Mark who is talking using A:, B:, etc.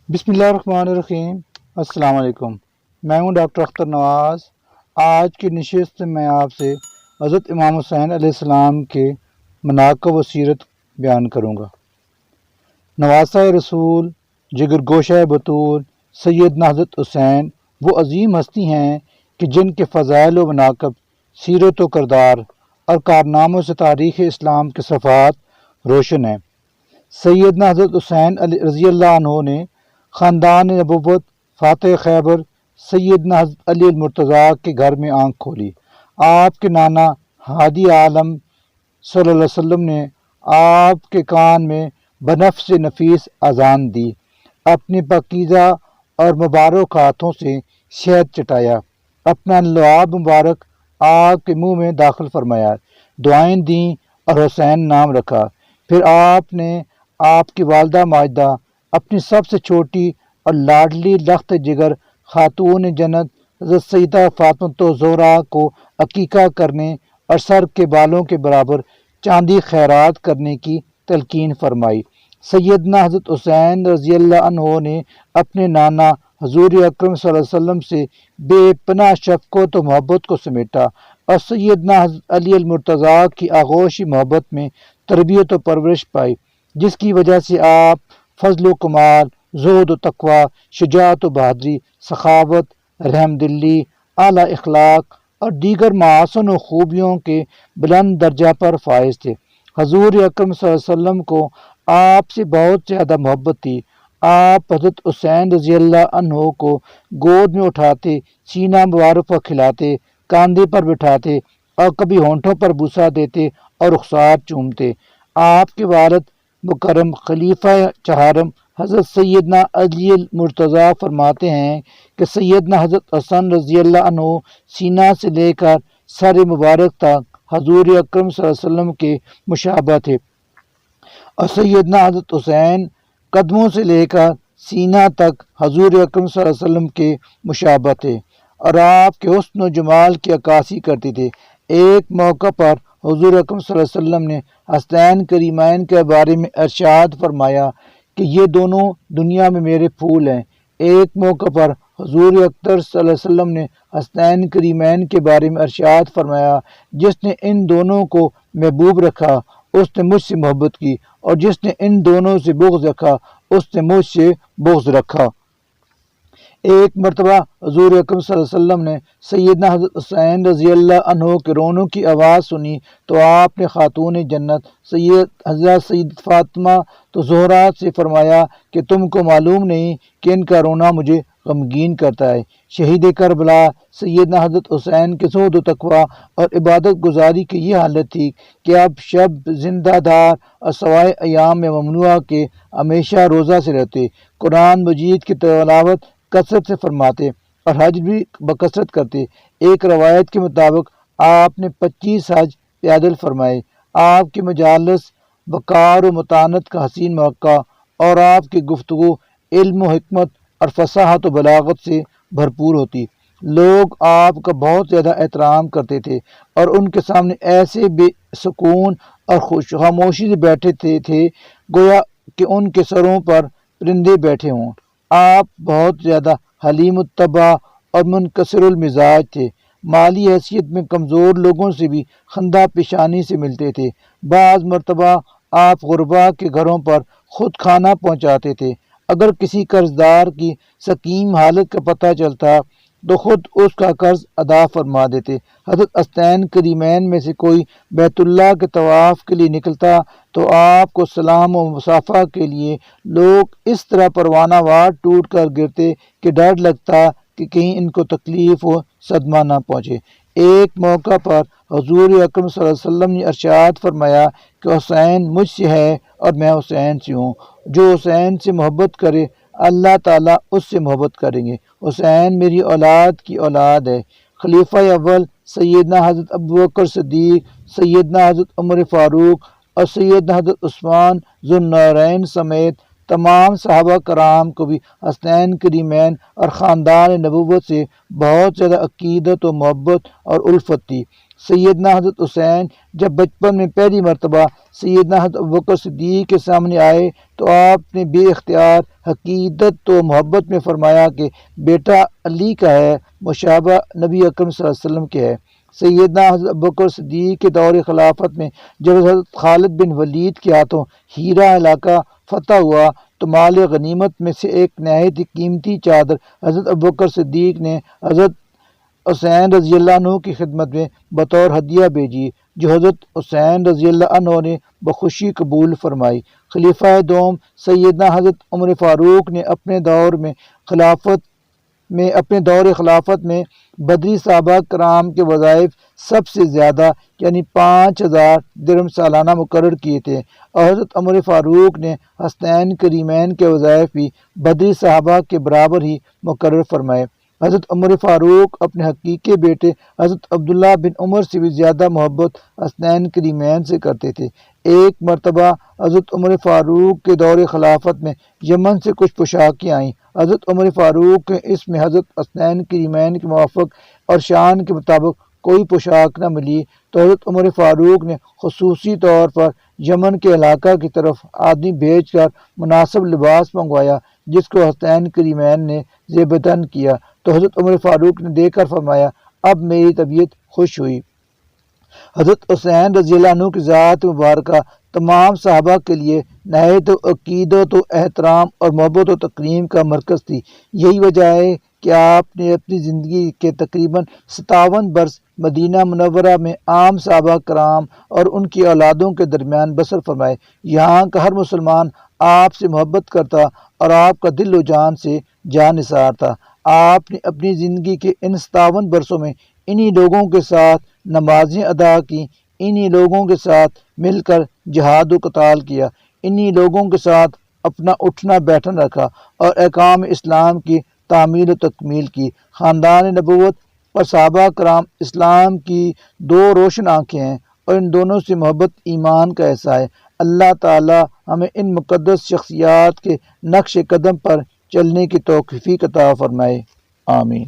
A: بسم اللہ الرحمن الرحیم۔ السلام علیکم۔ میں ہوں ڈاکٹر اختر نواز۔ آج کی نشست میں آپ سے حضرت امام حسین علیہ السلام کے مناقب و سیرت بیان کروں گا۔ نواسہ رسول، جگر گوشہ بطول، سیدنا حضرت حسین وہ عظیم ہستی ہیں کہ جن کے فضائل و مناقب، سیرت و کردار اور کارناموں سے تاریخ اسلام کے صفحات روشن ہیں۔ سیدنا حضرت حسین رضی اللہ عنہ نے خاندان نبوت فاتح خیبر سیدنا حضرت علی المرتضیٰ کے گھر میں آنکھ کھولی۔ آپ کے نانا ہادی عالم صلی اللہ علیہ وسلم نے آپ کے کان میں بنفس نفیس اذان دی، اپنی پاکیزہ اور مبارک ہاتھوں سے شہد چٹایا، اپنا لعاب مبارک آپ کے منہ میں داخل فرمایا، دعائیں دیں اور حسین نام رکھا۔ پھر آپ نے آپ کی والدہ ماجدہ، اپنی سب سے چھوٹی اور لاڈلی لخت جگر خاتون جنت حضرت سیدہ فاطمہ الزہرا کو عقیقہ کرنے اور سر کے بالوں کے برابر چاندی خیرات کرنے کی تلقین فرمائی۔ سیدنا حضرت حسین رضی اللہ عنہ نے اپنے نانا حضور اکرم صلی اللہ علیہ وسلم سے بے پناہ شفقت و محبت کو سمیٹا اور سیدنا حضرت علی المرتضیٰ کی آغوشی محبت میں تربیت و پرورش پائی، جس کی وجہ سے آپ فضل و کمال، زہد و تقوی، شجاعت و بہادری، سخاوت، رحم دلی، اعلیٰ اخلاق اور دیگر محاسن و خوبیوں کے بلند درجہ پر فائز تھے۔ حضور اکرم صلی اللہ علیہ وسلم کو آپ سے بہت زیادہ محبت تھی۔ آپ حضرت حسین رضی اللہ عنہ کو گود میں اٹھاتے، سینہ مبارک پر کھلاتے، کاندھے پر بٹھاتے اور کبھی ہونٹوں پر بوسہ دیتے اور رخسار چومتے۔ آپ کے والد مکرم خلیفہ چہارم حضرت سیدنا علی المرتضیٰ فرماتے ہیں کہ سیدنا حضرت حسن رضی اللہ عنہ سینہ سے لے کر سر مبارک تک حضور اکرم صلی اللہ علیہ وسلم کے مشابہ تھے، اور سیدنا حضرت حسین قدموں سے لے کر سینہ تک حضور اکرم صلی اللہ علیہ وسلم کے مشابہ تھے اور آپ کے حسن و جمال کی عکاسی کرتے تھے۔ ایک موقع پر حضور اکرم صلی اللہ علیہ وسلم نے حسنین کریمین کے بارے میں ارشاد فرمایا کہ یہ دونوں دنیا میں میرے پھول ہیں۔ ایک موقع پر حضور اکرم صلی اللہ علیہ وسلم نے حسنین کریمین کے بارے میں ارشاد فرمایا، جس نے ان دونوں کو محبوب رکھا اس نے مجھ سے محبت کی، اور جس نے ان دونوں سے بغض رکھا اس نے مجھ سے بغض رکھا۔ ایک مرتبہ حضور اکرم صلی اللہ علیہ وسلم نے سیدنا حضرت حسین رضی اللہ عنہ کے رونے کی آواز سنی تو آپ نے خاتون جنت حضرت سید فاطمہ الزہرا سے فرمایا کہ تم کو معلوم نہیں کہ ان کا رونا مجھے غمگین کرتا ہے۔ شہید کربلا سیدنا حضرت حسین کے زہد و تقوی اور عبادت گزاری کی یہ حالت تھی کہ اب شب زندہ دار اور سوائے ایام میں ممنوعہ کے ہمیشہ روزہ سے رہتے، قرآن مجید کی تلاوت کثرت سے فرماتے اور حج بھی بکثرت کرتے۔ ایک روایت کے مطابق آپ نے 25 حج پیادل فرمائے۔ آپ کی مجالس وقار و متانت کا حسین موقع اور آپ کی گفتگو علم و حکمت اور فصاحت و بلاغت سے بھرپور ہوتی۔ لوگ آپ کا بہت زیادہ احترام کرتے تھے اور ان کے سامنے ایسے بے سکون اور خاموشی سے بیٹھے تھے گویا کہ ان کے سروں پر پرندے بیٹھے ہوں۔ آپ بہت زیادہ حلیم الطبع اور منکسر المزاج تھے۔ مالی حیثیت میں کمزور لوگوں سے بھی خندہ پیشانی سے ملتے تھے۔ بعض مرتبہ آپ غربا کے گھروں پر خود کھانا پہنچاتے تھے۔ اگر کسی قرضدار کی سقیم حالت کا پتہ چلتا تو خود اس کا قرض ادا فرما دیتے۔ حضرت حسنین کریمین میں سے کوئی بیت اللہ کے طواف کے لیے نکلتا تو آپ کو سلام و مصافحہ کے لیے لوگ اس طرح پروانہ وار ٹوٹ کر گرتے کہ ڈر لگتا کہ کہیں ان کو تکلیف و صدمہ نہ پہنچے۔ ایک موقع پر حضور اکرم صلی اللہ علیہ وسلم نے ارشاد فرمایا کہ حسین مجھ سے ہے اور میں حسین سے ہوں، جو حسین سے محبت کرے اللہ تعالیٰ اس سے محبت کریں گے۔ حسین میری اولاد کی اولاد ہے۔ خلیفہ اول سیدنا حضرت ابوبکر صدیق، سیدنا حضرت عمر فاروق اور سیدنا حضرت عثمان ذو النورین سمیت تمام صحابہ کرام کو بھی حسنین کریمین اور خاندان نبوت سے بہت زیادہ عقیدت و محبت اور الفت تھی۔ سیدنا حضرت حسین جب بچپن میں پہلی مرتبہ سیدنا حضرت ابوبکر صدیق کے سامنے آئے تو آپ نے بے اختیار عقیدت و محبت میں فرمایا کہ بیٹا علی کا ہے، مشابہ نبی اکرم صلی اللہ علیہ وسلم کے ہے۔ سیدنا حضرت ابوبکر صدیق کے دور خلافت میں جب حضرت خالد بن ولید کے ہاتھوں ہیرا علاقہ فتح ہوا تو مال غنیمت میں سے ایک نہایت ہی قیمتی چادر حضرت ابوبکر صدیق نے حضرت حسین رضی اللہ عنہ کی خدمت میں بطور ہدیہ بھیجی، جو حضرت حسین رضی اللہ عنہ نے بخوشی قبول فرمائی۔ خلیفہ دوم سیدنا حضرت عمر فاروق نے اپنے دور خلافت میں بدری صحابہ کرام کے وظائف سب سے زیادہ یعنی 5000 درہم سالانہ مقرر کیے تھے، اور حضرت عمر فاروق نے حسنین کریمین کے وظائف بھی بدری صحابہ کے برابر ہی مقرر فرمائے۔ حضرت عمر فاروق اپنے حقیقی بیٹے حضرت عبداللہ بن عمر سے بھی زیادہ محبت حسنین کریمین سے کرتے تھے۔ ایک مرتبہ حضرت عمر فاروق کے دور خلافت میں یمن سے کچھ پوشاکیں آئیں۔ حضرت عمر فاروق کے اس میں حضرت حسنین کریمین کے موافق اور شان کے مطابق کوئی پوشاک نہ ملی تو حضرت عمر فاروق نے خصوصی طور پر یمن کے علاقہ کی طرف آدمی بھیج کر مناسب لباس منگوایا، جس کو حسنین کریمین نے زیب تن کیا تو حضرت عمر فاروق نے دیکھ کر فرمایا اب میری طبیعت خوش ہوئی۔ حضرت حسین رضی اللہ عنہ کی ذات مبارکہ تمام صحابہ کے لیے نہایت عقیدت و احترام اور محبت و تکریم کا مرکز تھی۔ یہی وجہ ہے کہ آپ نے اپنی زندگی کے تقریباً 57 برس مدینہ منورہ میں عام صحابہ کرام اور ان کی اولادوں کے درمیان بسر فرمائے۔ یہاں کا ہر مسلمان آپ سے محبت کرتا اور آپ کا دل و جان سے جان نثار تھا۔ آپ نے اپنی زندگی کے ان 57 برسوں میں انہی لوگوں کے ساتھ نمازیں ادا کی، انہی لوگوں کے ساتھ مل کر جہاد و قتال کیا، انہی لوگوں کے ساتھ اپنا اٹھنا بیٹھنا رکھا اور احکام اسلام کی تعمیل و تکمیل کی۔ خاندان نبوت اور صحابہ کرام اسلام کی دو روشن آنکھیں ہیں اور ان دونوں سے محبت ایمان کا حصہ ہے۔ اللہ تعالی ہمیں ان مقدس شخصیات کے نقش قدم پر چلنے کی توفیق عطا فرمائے، آمین۔